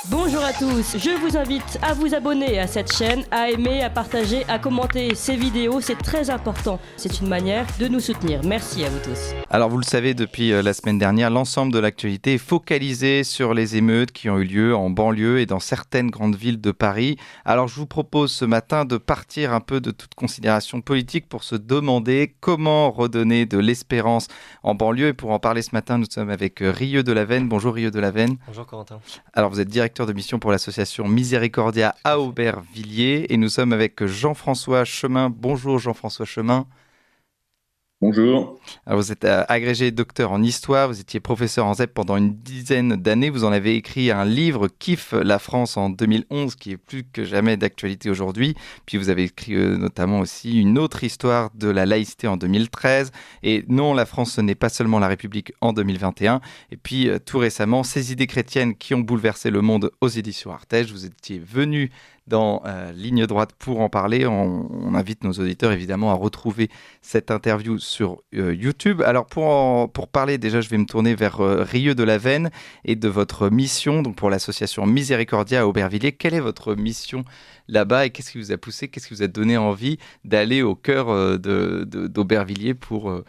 Bonjour à tous, je vous invite à vous abonner à cette chaîne, à aimer, à partager, à commenter ces vidéos, c'est très important. C'est une manière de nous soutenir. Merci à vous tous. Alors vous le savez, depuis la semaine dernière, l'ensemble de l'actualité est focalisé sur les émeutes qui ont eu lieu en banlieue et dans certaines grandes villes de Paris. Alors je vous propose ce matin de partir un peu de toute considération politique pour se demander comment redonner de l'espérance en banlieue. Et pour en parler ce matin, nous sommes avec Rieux Delavenne. Bonjour Rieux Delavenne. Bonjour Corentin. Alors vous êtes directeur de mission pour l'association Miséricordia à Aubervilliers et nous sommes avec Jean-François Chemin. Bonjour Jean-François Chemin. Bonjour. Alors vous êtes agrégé docteur en histoire, vous étiez professeur en ZEP pendant une dizaine d'années, vous en avez écrit un livre, Kiffe la France en 2011, qui est plus que jamais d'actualité aujourd'hui. Puis vous avez écrit notamment aussi une autre histoire de la laïcité en 2013. Et non, la France, ce n'est pas seulement la République en 2021. Et puis tout récemment, Ces idées chrétiennes qui ont bouleversé le monde aux éditions Artege. Vous étiez venu dans Ligne Droite pour en parler. On invite nos auditeurs évidemment à retrouver cette interview sur YouTube. Alors pour parler, déjà je vais me tourner vers Rieux Delavenne et de votre mission donc pour l'association Miséricordia à Aubervilliers. Quelle est votre mission là-bas et qu'est-ce qui vous a poussé, qu'est-ce qui vous a donné envie d'aller au cœur d'Aubervilliers pour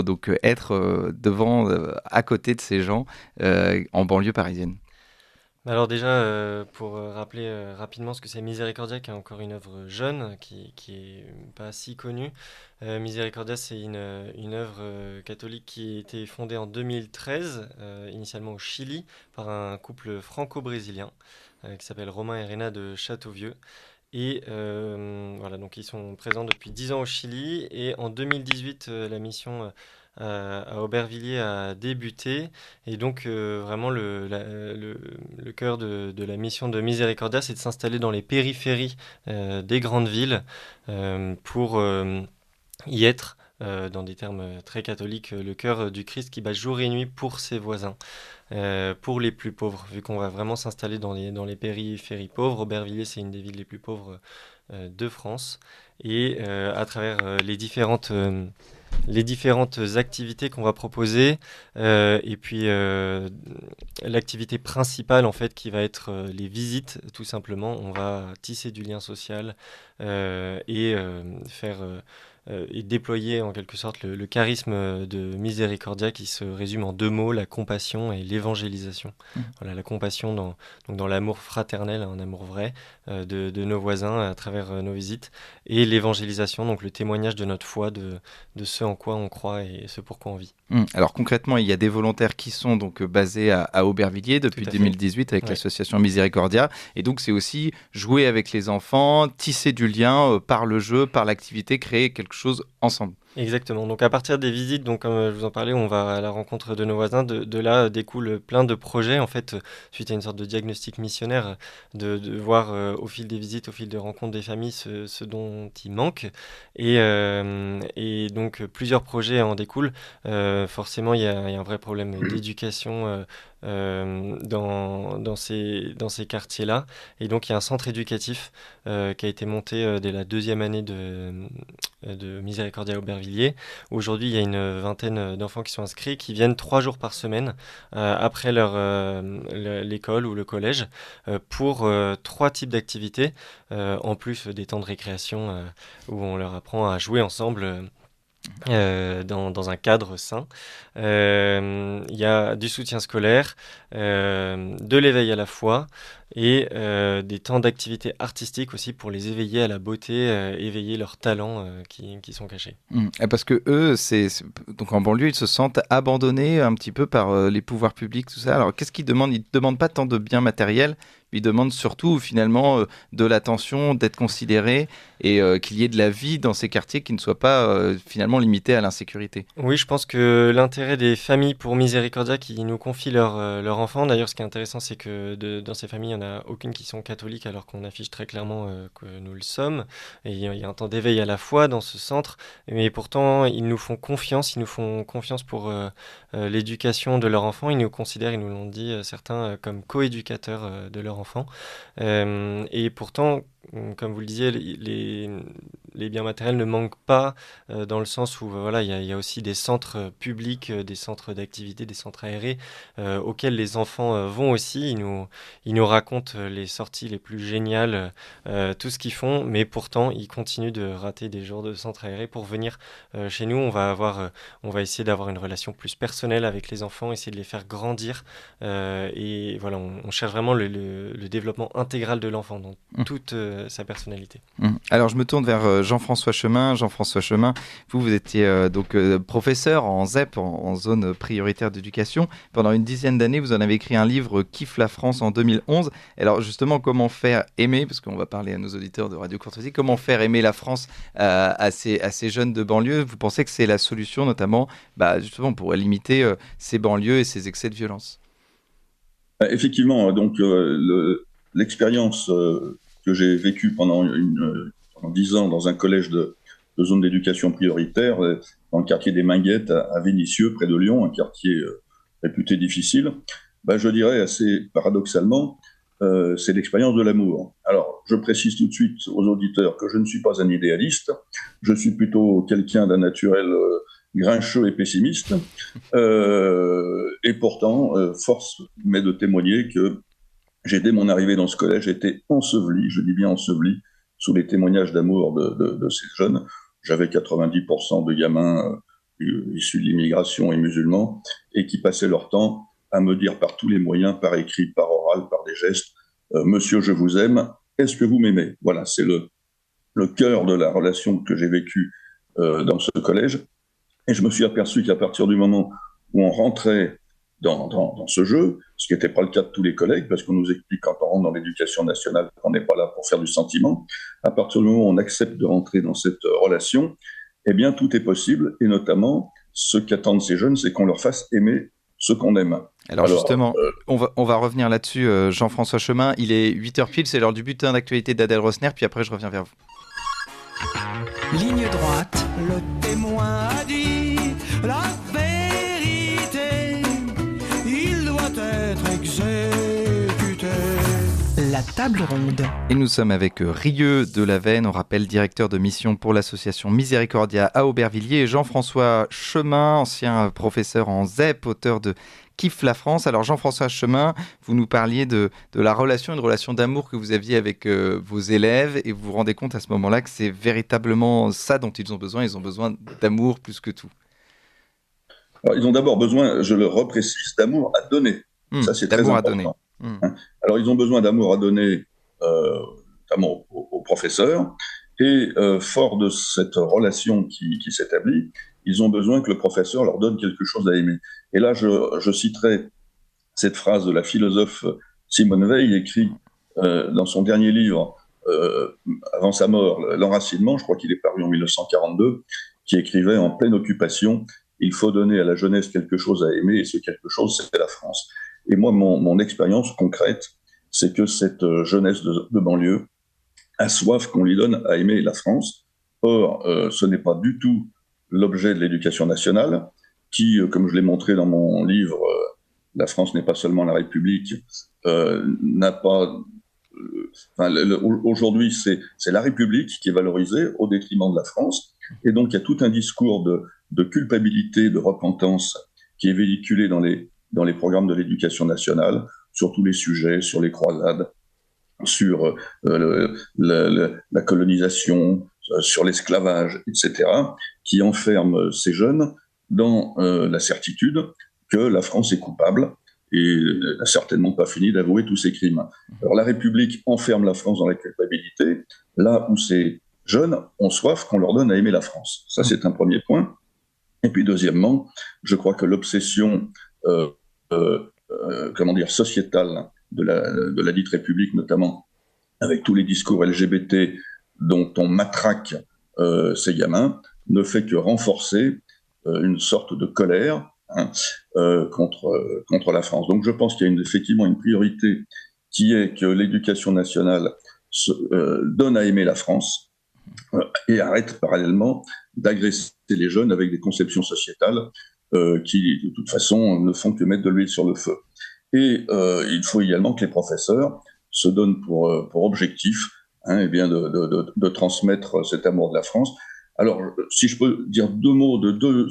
donc être devant, à côté de ces gens en banlieue parisienne? Alors déjà, pour rappeler rapidement ce que c'est Miséricordia, qui est encore une œuvre jeune, qui est pas si connue. Miséricordia, c'est une œuvre catholique qui a été fondée en 2013, initialement au Chili, par un couple franco-brésilien qui s'appelle Romain et Réna de Châteauvieux. Et voilà, donc ils sont présents depuis 10 ans au Chili. Et en 2018, la mission à Aubervilliers a débuté. Et donc, vraiment, le cœur de la mission de Miséricordia, c'est de s'installer dans les périphéries des grandes villes pour y être, dans des termes très catholiques, le cœur du Christ qui bat jour et nuit pour ses voisins. Pour les plus pauvres, vu qu'on va vraiment s'installer dans les périphéries pauvres. Aubervilliers, c'est une des villes les plus pauvres de France. Et à travers les différentes activités qu'on va proposer, et puis l'activité principale en fait qui va être les visites, tout simplement. On va tisser du lien social et faire et déployer en quelque sorte le charisme de Miséricordia qui se résume en 2 mots, la compassion et l'évangélisation. Voilà, la compassion donc dans l'amour fraternel, un amour vrai de nos voisins à travers nos visites, et l'évangélisation, donc le témoignage de notre foi, de ce en quoi on croit et ce pour quoi on vit. Alors concrètement, il y a des volontaires qui sont donc basés à Aubervilliers depuis 2018 avec l'association Miséricordia. Et donc c'est aussi jouer avec les enfants, tisser du lien par le jeu, par l'activité, créer quelque chose ensemble. Exactement. Donc à partir des visites, donc comme je vous en parlais, on va à la rencontre de nos voisins. De là découlent plein de projets, en fait, suite à une sorte de diagnostic missionnaire, de voir au fil des visites, au fil des rencontres des familles, ce dont il manque. Et donc plusieurs projets en découlent. Forcément, il y a un vrai problème d'éducation dans ces quartiers-là. Et donc il y a un centre éducatif qui a été monté dès la 2e année de Miséricordia Aubervilliers. Aujourd'hui, il y a une vingtaine d'enfants qui sont inscrits, qui viennent 3 jours par semaine après l'école ou le collège pour 3 types d'activités, en plus des temps de récréation où on leur apprend à jouer ensemble dans un cadre sain. Il y a du soutien scolaire, de l'éveil à la foi et des temps d'activité artistique aussi pour les éveiller à la beauté, éveiller leurs talents qui sont cachés. Parce que eux, donc en banlieue, ils se sentent abandonnés un petit peu par les pouvoirs publics, tout ça. Alors qu'est-ce qu'ils demandent? Ils ne demandent pas tant de biens matériels, ils demandent surtout finalement de l'attention, d'être considérés et qu'il y ait de la vie dans ces quartiers qui ne soient pas finalement limités à l'insécurité. Oui, je pense que l'intérêt des familles pour Miséricordia qui nous confient leurs enfants, d'ailleurs ce qui est intéressant c'est que dans ces familles il n'y en a aucune qui sont catholiques alors qu'on affiche très clairement que nous le sommes, et il y a un temps d'éveil à la foi dans ce centre, mais pourtant ils nous font confiance pour l'éducation de leurs enfants. Ils nous considèrent, ils nous l'ont dit certains, comme co-éducateurs de leurs enfants, et pourtant comme vous le disiez, les biens matériels ne manquent pas dans le sens où voilà, il y a aussi des centres publics, des centres d'activité, des centres aérés auxquels les enfants vont aussi. Ils nous racontent les sorties les plus géniales, tout ce qu'ils font, mais pourtant ils continuent de rater des jours de centres aérés pour venir chez nous. On va essayer d'avoir une relation plus personnelle avec les enfants, essayer de les faire grandir et voilà, on cherche vraiment le développement intégral de l'enfant dans toute sa personnalité. Alors je me tourne vers Jean-François Chemin. Jean-François Chemin, vous étiez donc professeur en ZEP, en zone prioritaire d'éducation. Pendant une dizaine d'années, vous en avez écrit un livre, Kiffe la France, en 2011. Alors justement, comment faire aimer, parce qu'on va parler à nos auditeurs de Radio Courtoisie, comment faire aimer la France à ces jeunes de banlieue? Vous pensez que c'est la solution, notamment justement pour limiter ces banlieues et ces excès de violence? Effectivement, donc l'expérience que j'ai vécue pendant 10 ans dans un collège de zone d'éducation prioritaire, dans le quartier des Minguettes, à Vénissieux, près de Lyon, un quartier réputé difficile, je dirais assez paradoxalement, c'est l'expérience de l'amour. Alors, je précise tout de suite aux auditeurs que je ne suis pas un idéaliste, je suis plutôt quelqu'un d'un naturel grincheux et pessimiste, et pourtant, force m'est de témoigner que dès mon arrivée dans ce collège, été enseveli, je dis bien enseveli, sous les témoignages d'amour de ces jeunes. J'avais 90% de gamins issus de l'immigration et musulmans, et qui passaient leur temps à me dire par tous les moyens, par écrit, par oral, par des gestes, monsieur, je vous aime, est-ce que vous m'aimez? Voilà, c'est le cœur de la relation que j'ai vécue dans ce collège. Et je me suis aperçu qu'à partir du moment où on rentrait dans ce jeu, ce qui n'était pas le cas de tous les collègues, parce qu'on nous explique quand on rentre dans l'éducation nationale qu'on n'est pas là pour faire du sentiment, à partir du moment où on accepte de rentrer dans cette relation, eh bien tout est possible, et notamment ce qu'attendent ces jeunes, c'est qu'on leur fasse aimer ce qu'on aime. Alors justement, on va revenir là-dessus, Jean-François Chemin, il est 8h pile, c'est l'heure du bulletin d'actualité d'Adèle Rosner, puis après je reviens vers vous. Ligne droite, le témoin a dit la vérité, il doit être exécuté. La table ronde. Et nous sommes avec Rieux de la Veine, on rappelle directeur de mission pour l'association Miséricordia à Aubervilliers, et Jean-François Chemin, ancien professeur en ZEP, auteur de Kiffe la France. Alors Jean-François Chemin, vous nous parliez de la relation, une relation d'amour que vous aviez avec vos élèves, et vous vous rendez compte à ce moment-là que c'est véritablement ça dont ils ont besoin d'amour plus que tout. Alors, ils ont d'abord besoin, je le reprécise, d'amour à donner. Ça, c'est très important. Alors, ils ont besoin d'amour à donner, notamment aux professeurs, et fort de cette relation qui s'établit, ils ont besoin que le professeur leur donne quelque chose à aimer. Et là, je citerai cette phrase de la philosophe Simone Veil, écrite dans son dernier livre, avant sa mort, L'Enracinement, je crois qu'il est paru en 1942, qui écrivait: en pleine occupation, il faut donner à la jeunesse quelque chose à aimer, et ce quelque chose, c'est la France. Et moi, mon expérience concrète, c'est que cette jeunesse de banlieue a soif qu'on lui donne à aimer la France. Or, ce n'est pas du tout l'objet de l'éducation nationale, qui, comme je l'ai montré dans mon livre, La France n'est pas seulement la République, n'a pas... aujourd'hui, c'est la République qui est valorisée au détriment de la France. Et donc, il y a tout un discours de culpabilité, de repentance qui est véhiculé dans les programmes de l'éducation nationale, sur tous les sujets, sur les croisades, sur la colonisation, sur l'esclavage, etc., qui enferme ces jeunes dans la certitude que la France est coupable et n'a certainement pas fini d'avouer tous ses crimes. Alors la République enferme la France dans la culpabilité, là où ces jeunes ont soif qu'on leur donne à aimer la France. Ça, c'est un premier point. Et puis deuxièmement, je crois que l'obsession sociétale de la dite République, notamment avec tous les discours LGBT dont on matraque ces gamins, ne fait que renforcer une sorte de colère contre la France. Donc je pense qu'il y a effectivement une priorité qui est que l'éducation nationale donne à aimer la France et arrête parallèlement d'agresser les jeunes avec des conceptions sociétales qui, de toute façon, ne font que mettre de l'huile sur le feu. Et il faut également que les professeurs se donnent pour objectif et bien de transmettre cet amour de la France. Alors, si je peux dire deux mots de deux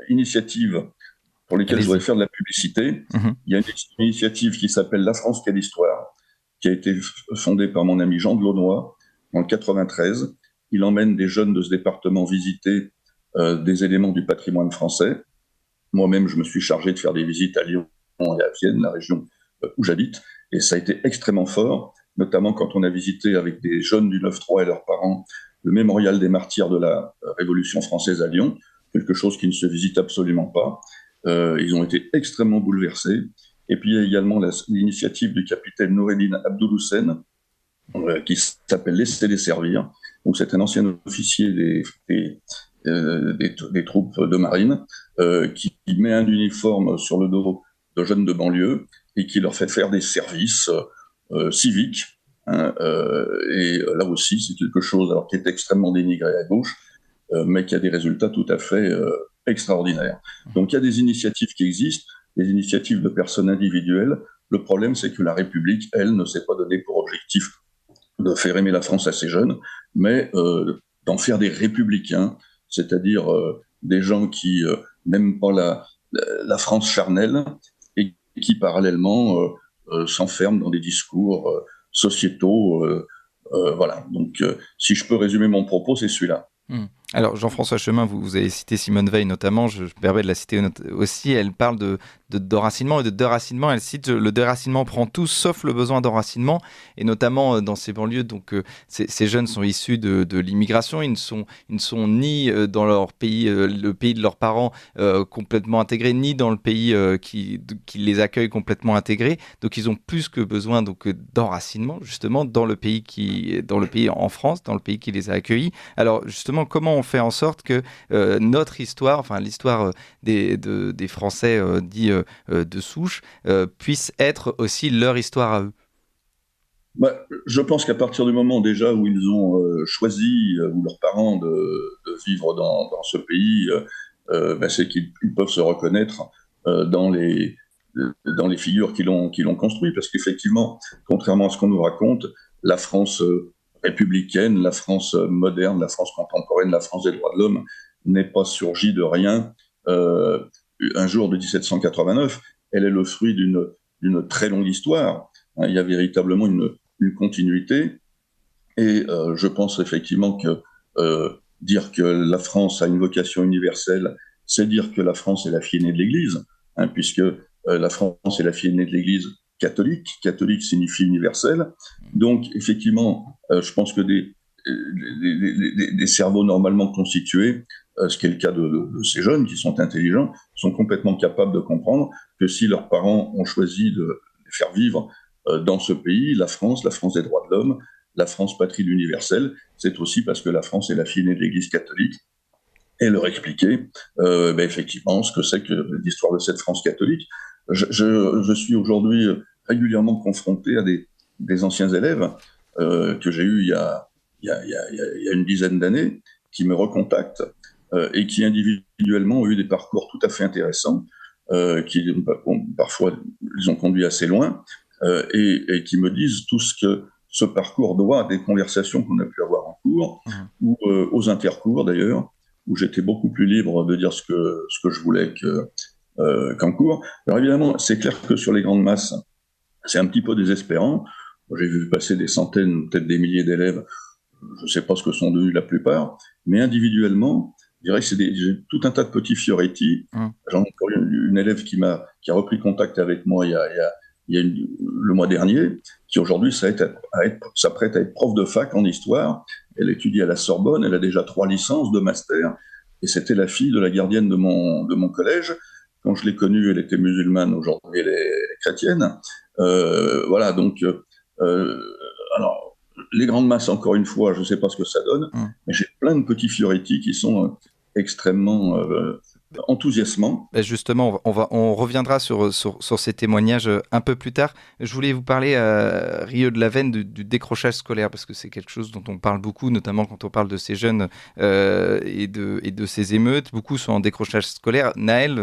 initiatives pour lesquelles je voudrais faire de la publicité, il y a une initiative qui s'appelle La France, quelle histoire, qui a été fondée par mon ami Jean Glaunois en 93. Il emmène des jeunes de ce département visiter des éléments du patrimoine français. Moi-même, je me suis chargé de faire des visites à Lyon et à Vienne, la région où j'habite, et ça a été extrêmement fort, notamment quand on a visité avec des jeunes du 9-3 et leurs parents le mémorial des martyrs de la Révolution française à Lyon, quelque chose qui ne se visite absolument pas. Ils ont été extrêmement bouleversés. Et puis il y a également l'initiative du capitaine Noureddin Abdouloussen, qui s'appelle Laissez-les servir. Donc c'est un ancien officier des troupes de marine qui met un uniforme sur le dos de jeunes de banlieue et qui leur fait faire des services civiques. Et là aussi, c'est quelque chose qui est extrêmement dénigré à gauche, mais qui a des résultats tout à fait extraordinaires. Donc il y a des initiatives qui existent, des initiatives de personnes individuelles. Le problème, c'est que la République, elle, ne s'est pas donné pour objectif de faire aimer la France à ses jeunes, mais d'en faire des républicains, c'est-à-dire des gens qui n'aiment pas la France charnelle et qui, parallèlement, s'enferment dans des discours sociétaux. Voilà. Donc, si je peux résumer mon propos, c'est celui-là. Alors, Jean-François Chemin, vous avez cité Simone Veil notamment, je me permets de la citer aussi, elle parle d'enracinement et de déracinement, elle cite « Le déracinement prend tout sauf le besoin d'enracinement » et notamment dans ces banlieues, donc ces jeunes sont issus de l'immigration, ils ne sont ni dans leur pays, le pays de leurs parents complètement intégrés, ni dans le pays qui les accueille complètement intégrés, donc ils ont plus que besoin d'enracinement justement dans le pays en France, dans le pays qui les a accueillis. Alors justement, comment on fait en sorte que notre histoire, enfin l'histoire des Français dits de souche, puisse être aussi leur histoire à eux? Je pense qu'à partir du moment déjà où ils ont choisi, ou leurs parents, de vivre dans ce pays, c'est qu'ils peuvent se reconnaître dans les figures qui l'ont construit. Parce qu'effectivement, contrairement à ce qu'on nous raconte, la France républicaine, la France moderne, la France contemporaine, la France des droits de l'homme n'est pas surgie de rien un jour de 1789. Elle est le fruit d'une très longue histoire. Il y a véritablement une continuité. Et je pense effectivement que dire que la France a une vocation universelle, c'est dire que la France est la fille aînée de l'Église, puisque la France est la fille aînée de l'Église catholique. Catholique signifie universel. Donc, effectivement, je pense que des cerveaux normalement constitués, ce qui est le cas de ces jeunes qui sont intelligents, sont complètement capables de comprendre que si leurs parents ont choisi de les faire vivre dans ce pays, la France des droits de l'homme, la France patrie de l'universel, c'est aussi parce que la France est la fille aînée de l'Église catholique, et leur expliquer effectivement ce que c'est que l'histoire de cette France catholique. Je suis aujourd'hui régulièrement confronté à des anciens élèves que j'ai eus il y a une dizaine d'années, qui me recontactent et qui individuellement ont eu des parcours tout à fait intéressants, qui parfois les ont conduits assez loin, et qui me disent tout ce que ce parcours doit à des conversations qu'on a pu avoir en cours, ou aux intercours d'ailleurs, où j'étais beaucoup plus libre de dire ce que je voulais qu'en cours. Alors évidemment, c'est clair que sur les grandes masses, c'est un petit peu désespérant. J'ai vu passer des centaines, peut-être des milliers d'élèves, je ne sais pas ce que sont devenus la plupart, mais individuellement, je dirais que j'ai tout un tas de petits fioretti. J'en ai encore une élève qui a repris contact avec moi le mois dernier, qui aujourd'hui s'apprête à être prof de fac en histoire. Elle étudie à la Sorbonne, elle a déjà 3 licences, 2 masters, et c'était la fille de la gardienne de mon collège. Quand je l'ai connue, elle était musulmane, aujourd'hui elle est chrétienne. Voilà, donc, alors, les grandes masses, encore une fois, je ne sais pas ce que ça donne, mais j'ai plein de petits fioretti qui sont extrêmement enthousiasmant. Justement, on reviendra sur ces témoignages un peu plus tard. Je voulais vous parler, Rieu de la Veine, du décrochage scolaire, parce que c'est quelque chose dont on parle beaucoup, notamment quand on parle de ces jeunes et de ces émeutes. Beaucoup sont en décrochage scolaire. Naël,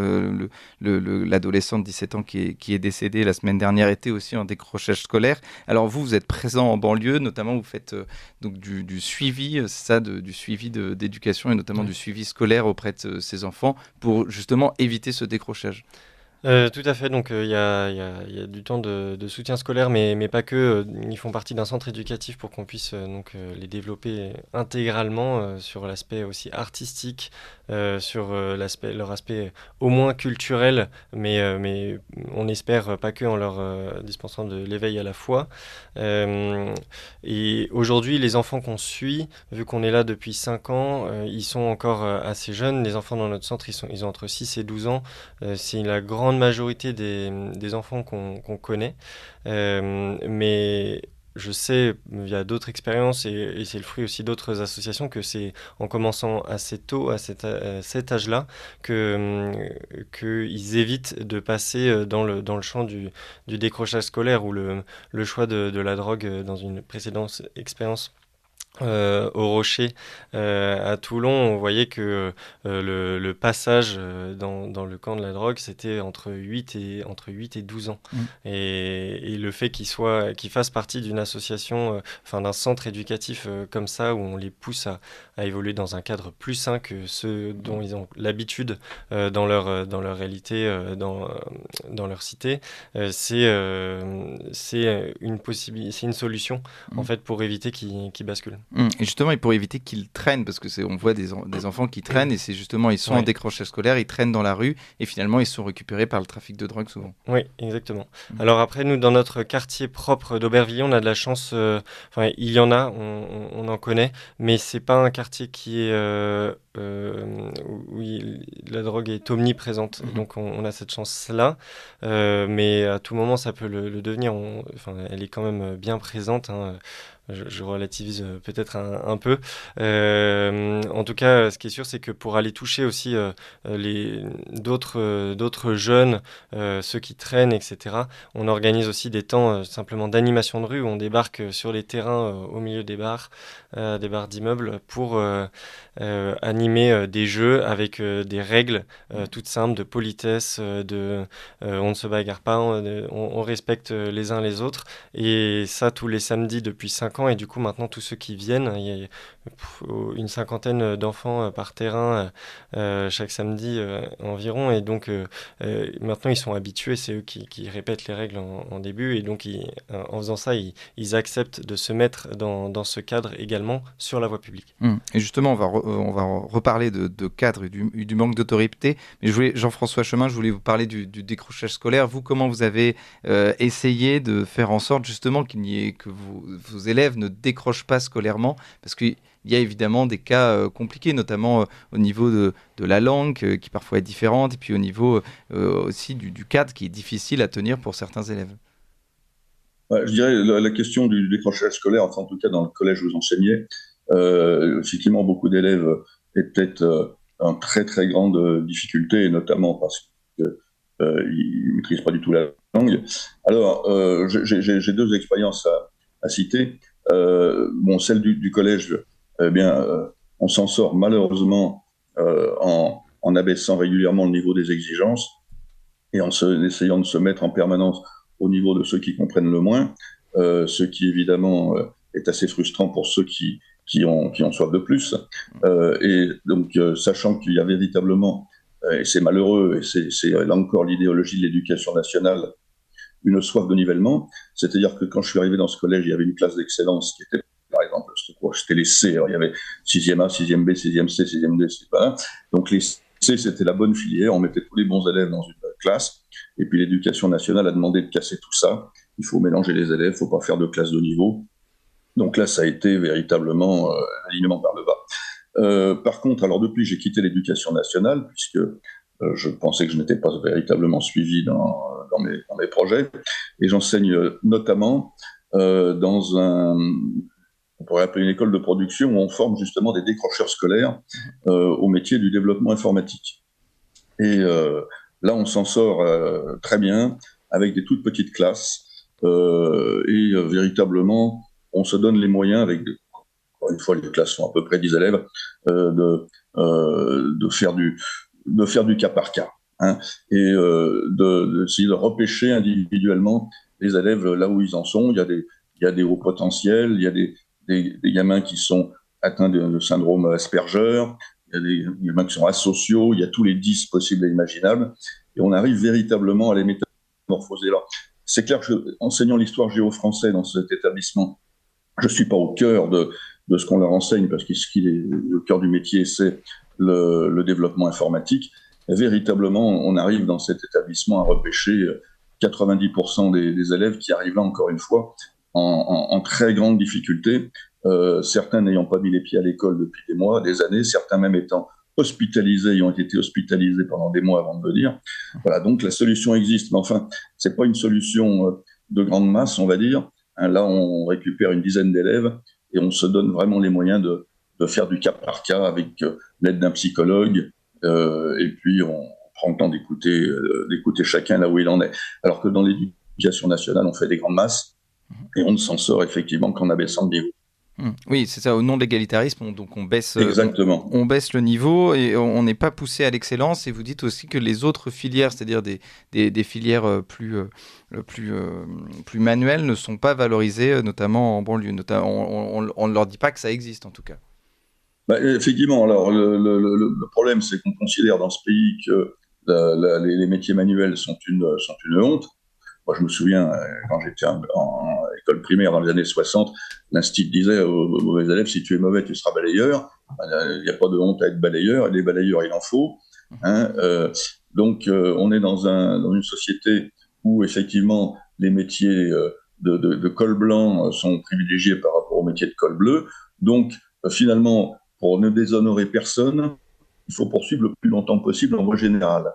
l'adolescent de 17 ans qui est décédé la semaine dernière, était aussi en décrochage scolaire. Alors vous êtes présent en banlieue, notamment vous faites donc du suivi, du suivi d'éducation et notamment du suivi scolaire auprès de ces enfants pour justement éviter ce décrochage. Tout à fait, donc il y a du temps de soutien scolaire, mais pas que. Ils font partie d'un centre éducatif pour qu'on puisse les développer intégralement sur l'aspect aussi artistique, sur leur aspect au moins culturel, mais on espère pas que en leur dispensant de l'éveil à la foi. Et aujourd'hui, les enfants qu'on suit, vu qu'on est là depuis 5 ans, ils sont encore assez jeunes. Les enfants dans notre centre, ils ont entre 6 et 12 ans. C'est la grande majorité des enfants qu'on connaît. Mais je sais, via d'autres expériences, et c'est le fruit aussi d'autres associations, que c'est en commençant assez tôt, à cet âge-là, qu'ils évitent de passer dans le champ du décrochage scolaire ou le choix de la drogue dans une précédente expérience. Au Rocher à Toulon, on voyait que le passage dans le camp de la drogue, c'était entre 8 et 12 ans. Et le fait qu'ils fassent partie d'une association, d'un centre éducatif comme ça, où on les pousse à évoluer dans un cadre plus sain que ceux dont ils ont l'habitude dans leur réalité, dans leur cité, c'est une solution en fait pour éviter qu'ils basculent. Et justement, et pour éviter qu'ils traînent, parce que on voit des enfants qui traînent, et c'est justement, ils sont en décrochage scolaire, ils traînent dans la rue, et finalement, ils sont récupérés par le trafic de drogue souvent. Oui, exactement. Alors après, nous, dans notre quartier propre d'Aubervilliers, on a de la chance, il y en a, on en connaît, mais c'est pas un quartier qui est où la drogue est omniprésente. Donc on a cette chance-là, mais à tout moment, ça peut le devenir. Elle est quand même bien présente, hein. Je relativise peut-être un peu. En tout cas, ce qui est sûr, c'est que pour aller toucher aussi d'autres jeunes, ceux qui traînent, etc., on organise aussi des temps simplement d'animation de rue où on débarque sur les terrains au milieu des bars d'immeubles pour animer des jeux avec des règles toutes simples de politesse, on ne se bagarre pas, on respecte les uns les autres. Et ça, tous les samedis depuis 5 ans, et du coup maintenant tous ceux qui viennent, il y a une 50aine d'enfants par terrain chaque samedi environ, et donc maintenant ils sont habitués, c'est eux qui répètent les règles en début, et donc en faisant ça ils acceptent de se mettre dans ce cadre également sur la voie publique. Et justement on va reparler de cadre et du manque d'autorité, mais Jean-François Chemin, je voulais vous parler du décrochage scolaire. Vous, comment vous avez essayé de faire en sorte justement que vos élèves ne décrochent pas scolairement, parce qu'il y a évidemment des cas compliqués, notamment au niveau de la langue qui parfois est différente, et puis au niveau aussi du cadre qui est difficile à tenir pour certains élèves. Je dirais la question du décrochage scolaire, enfin en tout cas dans le collège où j'enseignais, effectivement beaucoup d'élèves étaient en très très grande difficulté, et notamment parce qu'ils ne maîtrisent pas du tout la langue. Alors j'ai 2 expériences à citer. Celle du collège, on s'en sort malheureusement en abaissant régulièrement le niveau des exigences et en essayant de se mettre en permanence au niveau de ceux qui comprennent le moins, ce qui évidemment est assez frustrant pour ceux qui ont soif de plus. Et donc, sachant qu'il y a véritablement, et c'est malheureux, et c'est là encore l'idéologie de l'éducation nationale, une soif de nivellement, c'est-à-dire que quand je suis arrivé dans ce collège, il y avait une classe d'excellence qui était, par exemple, c'était les C, alors il y avait 6e A, 6e B, 6e C, 6e D, c'est pas. Donc les C, c'était la bonne filière, on mettait tous les bons élèves dans une classe, et puis l'éducation nationale a demandé de casser tout ça, il faut mélanger les élèves, il ne faut pas faire de classe de niveau. Donc là, ça a été véritablement l'alignement par le bas. Par contre, alors depuis, j'ai quitté l'éducation nationale, puisque je pensais que je n'étais pas véritablement suivi dans mes projets, et j'enseigne notamment dans on pourrait appeler une école de production où on forme justement des décrocheurs scolaires au métier du développement informatique. Et là, on s'en sort très bien avec des toutes petites classes. Véritablement, on se donne les moyens, encore une fois, les classes sont à peu près 10 élèves, de faire du cas par cas. Hein, et d'essayer de repêcher individuellement les élèves là où ils en sont. Il y a des hauts potentiels, il y a des gamins qui sont atteints de syndrome Asperger, il y a des gamins qui sont asociaux, il y a tous les 10 possibles et imaginables, et on arrive véritablement à les métamorphoser. Alors, c'est clair que enseignant l'histoire géo-français dans cet établissement, je ne suis pas au cœur de ce qu'on leur enseigne, parce que ce qui est le cœur du métier, c'est le développement informatique. Et véritablement, on arrive dans cet établissement à repêcher 90% des élèves qui arrivent là, encore une fois, en très grande difficulté, certains n'ayant pas mis les pieds à l'école depuis des mois, des années, certains même étant hospitalisés, ayant été hospitalisés pendant des mois avant de venir. Voilà, donc la solution existe, mais enfin, c'est pas une solution de grande masse, on va dire. Hein, là, on récupère une dizaine d'élèves et on se donne vraiment les moyens de faire du cas par cas avec l'aide d'un psychologue, et puis on prend le temps d'écouter chacun là où il en est. Alors que dans l'éducation nationale, on fait des grandes masses et on ne s'en sort effectivement qu'en abaissant le niveau. Oui, c'est ça, au nom de l'égalitarisme, donc on baisse, Exactement. on baisse le niveau et on n'est pas poussé à l'excellence. Et vous dites aussi que les autres filières, c'est-à-dire des filières plus manuelles, ne sont pas valorisées, notamment en banlieue. On ne leur dit pas que ça existe, en tout cas. Bah, effectivement, alors le problème, c'est qu'on considère dans ce pays que les métiers manuels sont une honte. Moi, je me souviens, quand j'étais en école primaire dans les années 60, l'institut disait aux mauvais élèves, si tu es mauvais, tu seras balayeur. Il n'y a pas de honte à être balayeur, et des balayeurs, il en faut. Hein, donc, on est dans une société où, effectivement, les métiers de col blanc sont privilégiés par rapport aux métiers de col bleu. Donc, finalement, pour ne déshonorer personne, il faut poursuivre le plus longtemps possible en voie générale.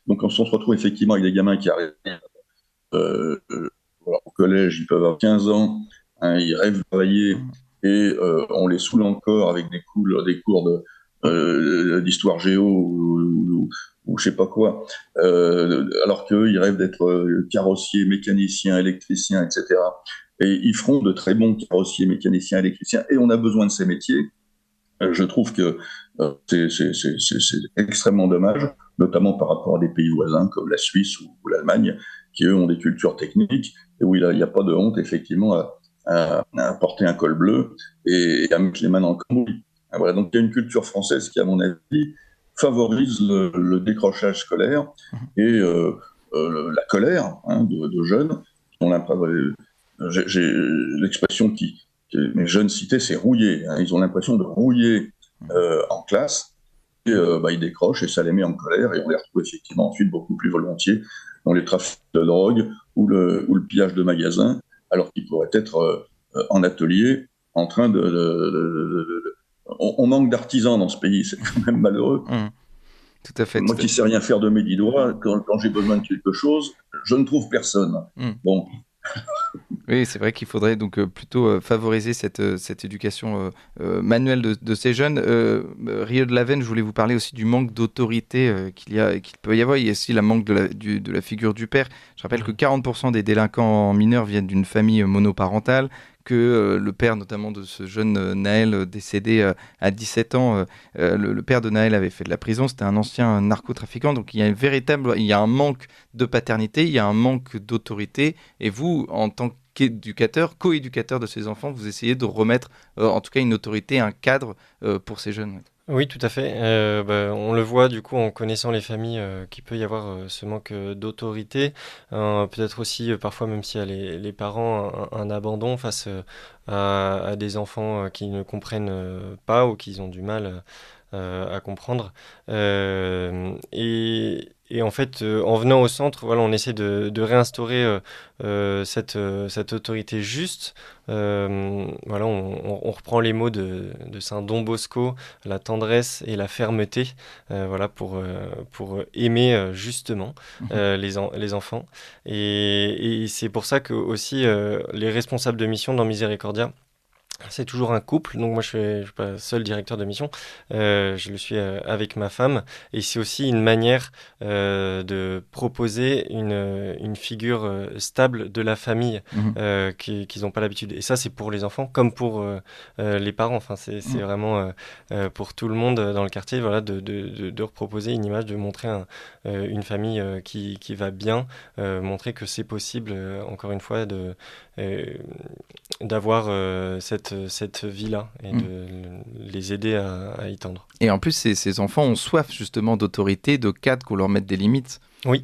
Donc, on se retrouve effectivement avec des gamins qui arrivent au collège, ils peuvent avoir 15 ans, hein, ils rêvent de travailler et on les saoule encore avec des cours d'histoire géo ou je sais pas quoi, alors qu'eux, ils rêvent d'être carrossiers, mécaniciens, électriciens, etc. Et ils feront de très bons carrossiers, mécaniciens, électriciens, et on a besoin de ces métiers. Je trouve que c'est extrêmement dommage, notamment par rapport à des pays voisins comme la Suisse ou l'Allemagne, qui eux ont des cultures techniques et où il n'y a pas de honte effectivement à porter un col bleu et à mettre les mains dans le cambouis. Voilà, donc il y a une culture française qui, à mon avis, favorise le décrochage scolaire et la colère, hein, de jeunes qui ont l'impression. J'ai l'expression que mes jeunes citaient, c'est rouiller. Hein, ils ont l'impression de rouiller en classe et ils décrochent et ça les met en colère et on les retrouve effectivement ensuite beaucoup plus volontiers dans les trafics de drogue ou le pillage de magasins, alors qu'ils pourraient être en atelier en train on manque d'artisans dans ce pays, c'est quand même malheureux. Tout à fait. Moi qui ne sais rien faire de mes 10 doigts, quand j'ai besoin de quelque chose, je ne trouve personne. Bon. Oui, c'est vrai qu'il faudrait donc plutôt favoriser cette éducation manuelle de ces jeunes. Rio de Lavenne, je voulais vous parler aussi du manque d'autorité qu'il peut y avoir. Il y a aussi le manque de la figure du père. Je rappelle que 40% des délinquants mineurs viennent d'une famille monoparentale, que le père notamment de ce jeune Naël décédé à 17 ans, le père de Naël avait fait de la prison, c'était un ancien narcotrafiquant, donc il y a un manque de paternité, il y a un manque d'autorité, et vous, en tant qu'éducateur, co-éducateur de ces enfants, vous essayez de remettre en tout cas une autorité, un cadre pour ces jeunes. Oui, tout à fait. On le voit du coup en connaissant les familles qu'il peut y avoir ce manque d'autorité. Peut-être aussi parfois même s'il y a les parents un abandon face à des enfants qui ne comprennent pas ou qui ont du mal à comprendre. Et en fait, en venant au centre, voilà, on essaie de réinstaurer cette autorité juste. Voilà, on reprend les mots de Saint Don Bosco, la tendresse et la fermeté, voilà, pour aimer justement les enfants. Et c'est pour ça que aussi les responsables de mission dans Miséricordia C'est toujours un couple, donc moi je suis pas seul directeur de mission, je le suis avec ma femme, et c'est aussi une manière de proposer une figure stable de la famille qu'ils n'ont pas l'habitude. Et ça c'est pour les enfants comme pour les parents, enfin, c'est vraiment pour tout le monde dans le quartier, voilà, de reproposer une image, de montrer une famille qui va bien, montrer que c'est possible, encore une fois, d'avoir cette vie-là et de les aider à y tendre. Et en plus, ces enfants ont soif justement d'autorité, de cadre, qu'on leur mette des limites. Oui,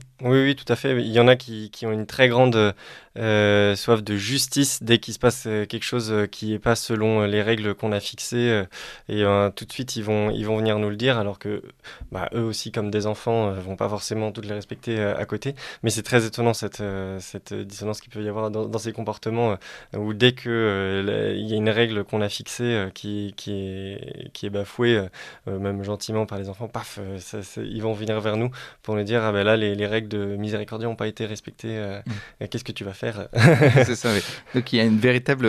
tout à fait. Il y en a qui ont une très grande soif de justice dès qu'il se passe quelque chose qui n'est pas selon les règles qu'on a fixées. Et tout de suite, ils vont venir nous le dire, alors que eux aussi, comme des enfants, vont pas forcément toutes les respecter à côté. Mais c'est très étonnant cette dissonance qu'il peut y avoir dans ces comportements où dès que il y a une règle qu'on a fixée qui est bafouée, même gentiment par les enfants, paf, ils vont venir vers nous pour nous dire là les règles de Miséricordia n'ont pas été respectées, qu'est-ce que tu vas faire? C'est ça, oui. Donc il y a une véritable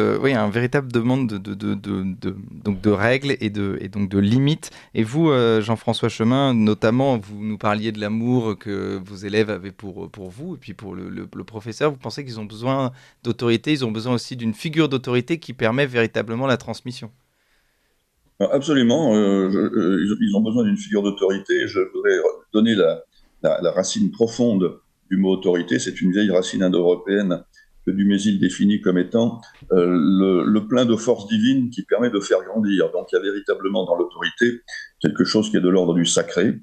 demande donc de règles et donc de limites. Et vous, Jean-François Chemin, notamment, vous nous parliez de l'amour que vos élèves avaient pour vous et puis pour le professeur. Vous pensez qu'ils ont besoin d'autorité, ils ont besoin aussi d'une figure d'autorité qui permet véritablement la transmission? Absolument, ils ont besoin d'une figure d'autorité. Je voudrais donner la racine profonde du mot autorité. C'est une vieille racine indo-européenne que Dumézil définit comme étant le plein de force divine qui permet de faire grandir. Donc il y a véritablement dans l'autorité quelque chose qui est de l'ordre du sacré.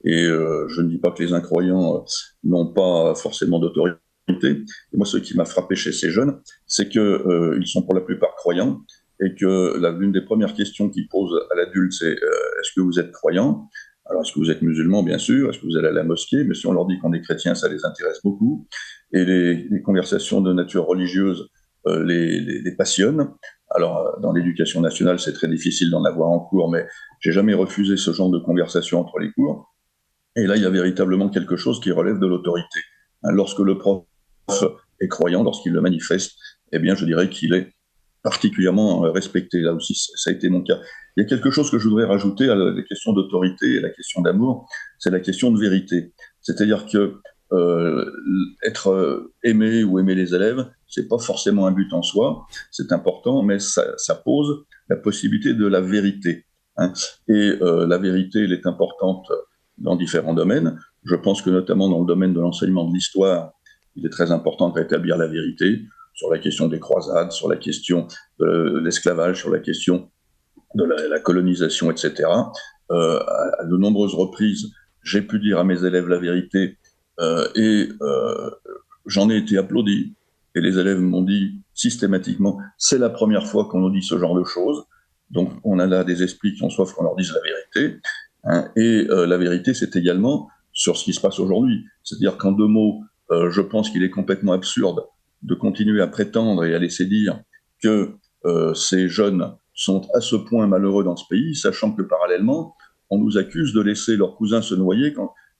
Et je ne dis pas que les incroyants n'ont pas forcément d'autorité. Et moi, ce qui m'a frappé chez ces jeunes, c'est qu'ils sont pour la plupart croyants, et que l'une des premières questions qu'ils posent à l'adulte, c'est est-ce que vous êtes croyant? Alors, est-ce que vous êtes musulman, bien sûr? Est-ce que vous allez à la mosquée? Mais si on leur dit qu'on est chrétien, ça les intéresse beaucoup. Et les conversations de nature religieuse les passionnent. Alors, dans l'éducation nationale, c'est très difficile d'en avoir en cours, mais j'ai jamais refusé ce genre de conversation entre les cours. Et là, il y a véritablement quelque chose qui relève de l'autorité. Lorsque le prof est croyant, lorsqu'il le manifeste, eh bien, je dirais qu'il est particulièrement respecté. Là aussi, ça a été mon cas. Il y a quelque chose que je voudrais rajouter à la question d'autorité et la question d'amour, c'est la question de vérité. C'est-à-dire que être aimé ou aimer les élèves, c'est pas forcément un but en soi, c'est important, mais ça pose la possibilité de la vérité. Et la vérité, elle est importante dans différents domaines. Je pense que notamment dans le domaine de l'enseignement de l'histoire, il est très important de rétablir la vérité sur la question des croisades, sur la question de l'esclavage, sur la question de la colonisation, etc. À de nombreuses reprises, j'ai pu dire à mes élèves la vérité et j'en ai été applaudi. Et les élèves m'ont dit systématiquement, c'est la première fois qu'on nous dit ce genre de choses. Donc on a là des esprits qui ont soif qu'on leur dise la vérité. Et la vérité, c'est également sur ce qui se passe aujourd'hui. C'est-à-dire qu'en deux mots, je pense qu'il est complètement absurde de continuer à prétendre et à laisser dire que ces jeunes sont à ce point malheureux dans ce pays, sachant que parallèlement, on nous accuse de laisser leurs cousins se noyer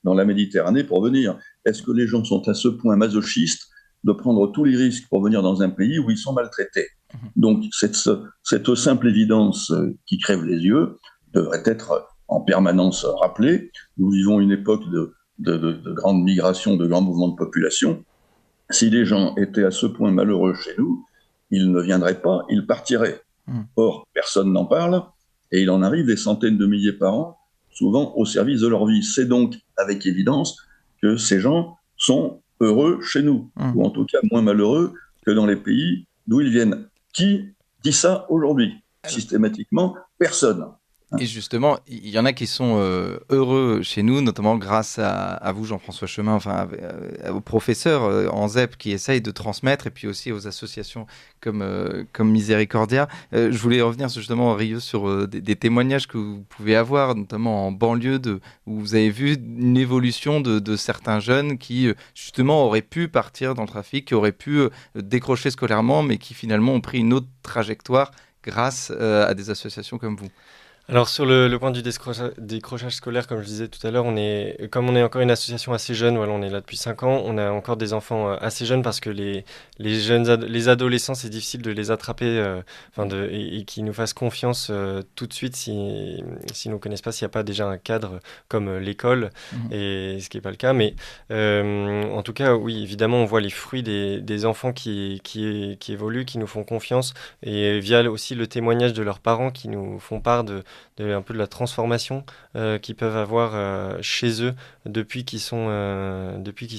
dans la Méditerranée pour venir. Est-ce que les gens sont à ce point masochistes de prendre tous les risques pour venir dans un pays où ils sont maltraités? Donc cette simple évidence qui crève les yeux devrait être en permanence rappelée. Nous vivons une époque de grande migration, de grands mouvements de population. Si les gens étaient à ce point malheureux chez nous, ils ne viendraient pas, ils partiraient. Or, personne n'en parle, et il en arrive des centaines de milliers par an, souvent au service de leur vie. C'est donc avec évidence que ces gens sont heureux chez nous, ou en tout cas moins malheureux que dans les pays d'où ils viennent. Qui dit ça aujourd'hui? Systématiquement, personne. Et justement, il y en a qui sont heureux chez nous, notamment grâce à vous, Jean-François Chemin, enfin aux professeurs en ZEP qui essayent de transmettre, et puis aussi aux associations comme Miséricordia. Je voulais revenir justement, Rieux, sur des témoignages que vous pouvez avoir, notamment en banlieue, où vous avez vu une évolution de certains jeunes qui, justement, auraient pu partir dans le trafic, qui auraient pu décrocher scolairement, mais qui finalement ont pris une autre trajectoire grâce à des associations comme vous. Alors sur le point du décrochage scolaire, comme je disais tout à l'heure, comme on est encore une association assez jeune, voilà, on est là depuis 5 ans, on a encore des enfants assez jeunes parce que les adolescents, c'est difficile de les attraper et qu'ils nous fassent confiance tout de suite si nous ne connaissent pas, s'il n'y a pas déjà un cadre comme l'école, et ce qui n'est pas le cas. Mais en tout cas, oui, évidemment, on voit les fruits des enfants qui évoluent, qui nous font confiance, et via aussi le témoignage de leurs parents qui nous font part un peu de la transformation qu'ils peuvent avoir chez eux depuis qu'ils sont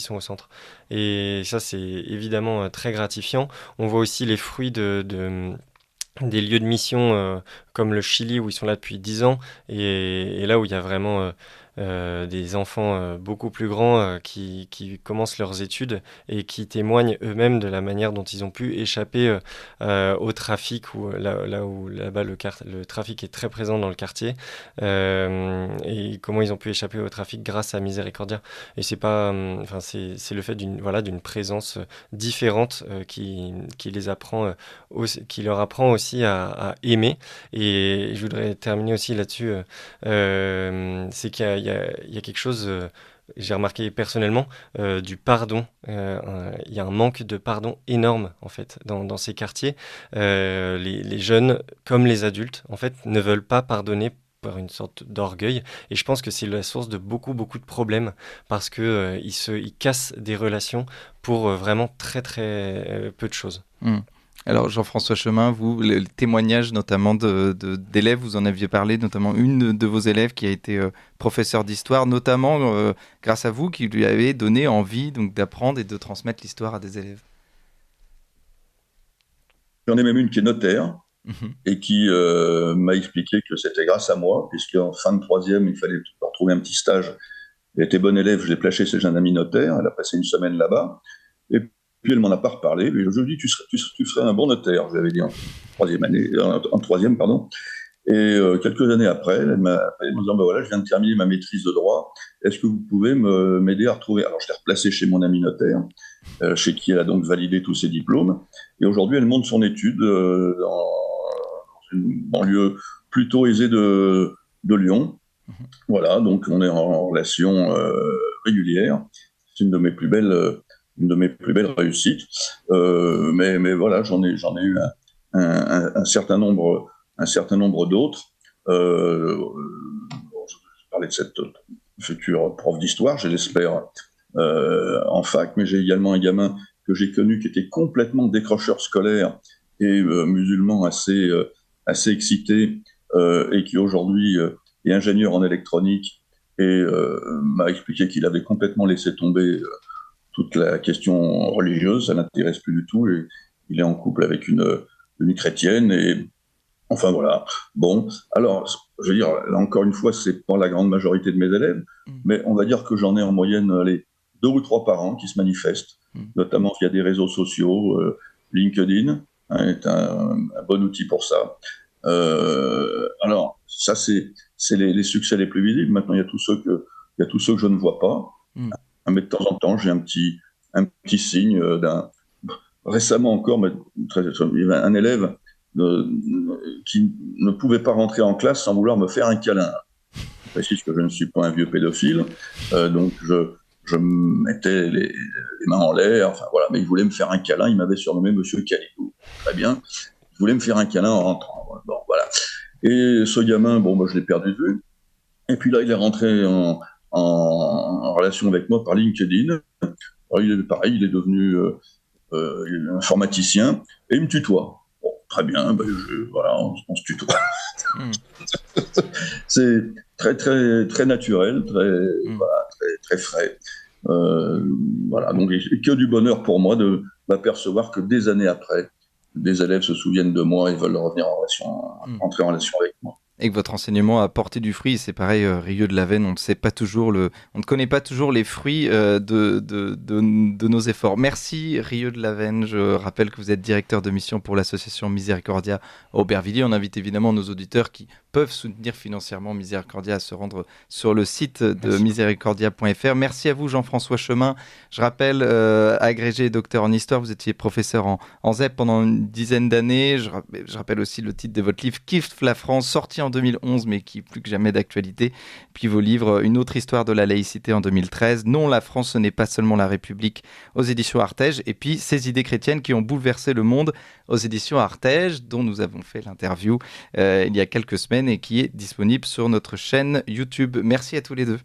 au centre. Et ça, c'est évidemment très gratifiant. On voit aussi les fruits des lieux de mission comme le Chili où ils sont là depuis 10 ans et là où il y a vraiment des enfants beaucoup plus grands qui commencent leurs études et qui témoignent eux-mêmes de la manière dont ils ont pu échapper au trafic là-bas le trafic est très présent dans le quartier et comment ils ont pu échapper au trafic grâce à Miséricordia. Et c'est pas c'est le fait d'une présence différente qui leur apprend aussi à aimer. Et je voudrais terminer aussi là-dessus c'est qu'il y a quelque chose, j'ai remarqué personnellement, du pardon. Il y a un manque de pardon énorme, en fait, dans ces quartiers. Les jeunes, comme les adultes, en fait, ne veulent pas pardonner par une sorte d'orgueil. Et je pense que c'est la source de beaucoup, beaucoup de problèmes parce que ils cassent des relations pour vraiment très, très peu de choses. Alors Jean-François Chemin, vous, le témoignage notamment d'élèves, vous en aviez parlé, notamment une de vos élèves qui a été professeure d'histoire, notamment grâce à vous, qui lui avez donné envie donc, d'apprendre et de transmettre l'histoire à des élèves. J'en ai même une qui est notaire et qui m'a expliqué que c'était grâce à moi, puisqu'en fin de troisième, il fallait retrouver un petit stage. Elle était bonne élève, je l'ai placée chez un ami notaire, elle a passé une semaine là-bas. Et puis elle m'en a pas reparlé, mais je lui ai dit tu serais un bon notaire, je lui avais dit en troisième, pardon. Et quelques années après, elle m'a appelé en me disant voilà, je viens de terminer ma maîtrise de droit, est-ce que vous pouvez m'aider à retrouver. Alors je l'ai replacée chez mon ami notaire, chez qui elle a donc validé tous ses diplômes, et aujourd'hui elle monte son étude dans une banlieue plutôt aisée de Lyon. Voilà, donc on est en relation régulière. C'est une de mes plus belles réussites. Mais voilà, j'en ai eu un certain nombre d'autres. Je parlais de cette future prof d'histoire, je l'espère, en fac, mais j'ai également un gamin que j'ai connu qui était complètement décrocheur scolaire et musulman assez excité et qui aujourd'hui est ingénieur en électronique et m'a expliqué qu'il avait complètement laissé tomber toute la question religieuse, ça n'intéresse plus du tout, et il est en couple avec une chrétienne, et enfin voilà. Bon, alors, je veux dire, là encore une fois, c'est pas la grande majorité de mes élèves, mais on va dire que j'en ai en moyenne 2 ou 3 par an qui se manifestent, notamment via des réseaux sociaux, LinkedIn est un bon outil pour ça. Alors, ça, c'est les succès les plus visibles. Maintenant, il y a tous ceux que je ne vois pas. Mais de temps en temps, j'ai un petit signe récemment encore, mais il y avait un élève qui ne pouvait pas rentrer en classe sans vouloir me faire un câlin. Je précise que je ne suis pas un vieux pédophile, donc je mettais les mains en l'air, enfin voilà, mais il voulait me faire un câlin, il m'avait surnommé Monsieur Calidou. Très bien, il voulait me faire un câlin en rentrant. Bon, voilà. Et ce gamin, bon, je l'ai perdu de vue. Et puis là, il est rentré en relation avec moi par LinkedIn. Alors, il est pareil, il est devenu informaticien et il me tutoie. Bon, très bien, voilà, on se tutoie. C'est très, très, très naturel, voilà, très, très frais. Voilà, donc que du bonheur pour moi de m'apercevoir que des années après, des élèves se souviennent de moi et veulent revenir entrer en relation avec moi. Et que votre enseignement a porté du fruit, c'est pareil, Rieux de la Veine, on ne connaît pas toujours les fruits de nos efforts. Merci Rieux de la Veine, je rappelle que vous êtes directeur de mission pour l'association Miséricordia à Aubervilliers. On invite évidemment nos auditeurs qui peuvent soutenir financièrement Miséricordia à se rendre sur le site de miséricordia.fr. Merci à vous Jean-François Chemin. Je rappelle, agrégé et docteur en histoire, vous étiez professeur en ZEP pendant une dizaine d'années. Je rappelle aussi le titre de votre livre Kiffe la France, sorti en 2011, mais qui est plus que jamais d'actualité. Puis vos livres, Une autre histoire de la laïcité en 2013, Non, la France, ce n'est pas seulement la République, aux éditions Artege. Et puis Ces idées chrétiennes qui ont bouleversé le monde, aux éditions Artege, dont nous avons fait l'interview il y a quelques semaines et qui est disponible sur notre chaîne YouTube. Merci à tous les deux.